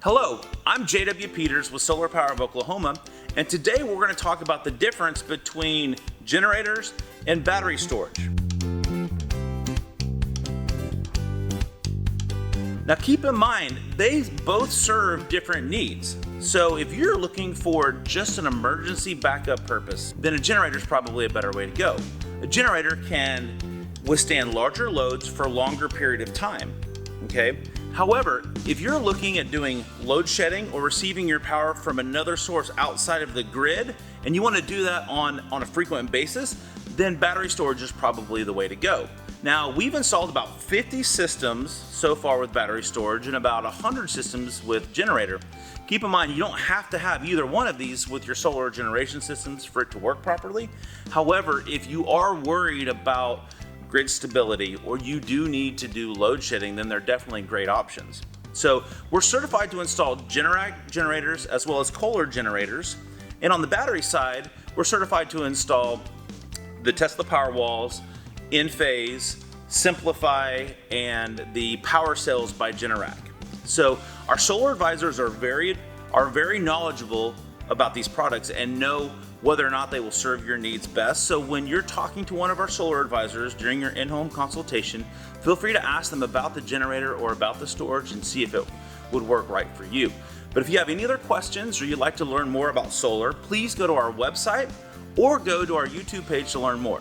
Hello, I'm JW Peters with Solar Power of Oklahoma, and today we're going to talk about the difference between generators and battery storage. Now keep in mind, they both serve different needs. So if you're looking for just an emergency backup purpose, then a generator is probably a better way to go. A generator can withstand larger loads for a longer period of time, okay? However, if you're looking at doing load shedding or receiving your power from another source outside of the grid, and you want to do that on a frequent basis, then battery storage is probably the way to go. Now, we've installed about 50 systems so far with battery storage and about 100 systems with generator. Keep in mind, you don't have to have either one of these with your solar generation systems for it to work properly. However, if you are worried about grid stability or you do need to do load shedding, then they're definitely great options. So we're certified to install Generac generators as well as Kohler generators. And on the battery side, we're certified to install the Tesla Powerwalls, Enphase, Simplify, and the PowerCells by Generac. So our solar advisors are very knowledgeable about these products and know whether or not they will serve your needs best. So when you're talking to one of our solar advisors during your in-home consultation, feel free to ask them about the generator or about the storage and see if it would work right for you. But if you have any other questions or you'd like to learn more about solar, please go to our website or go to our YouTube page to learn more.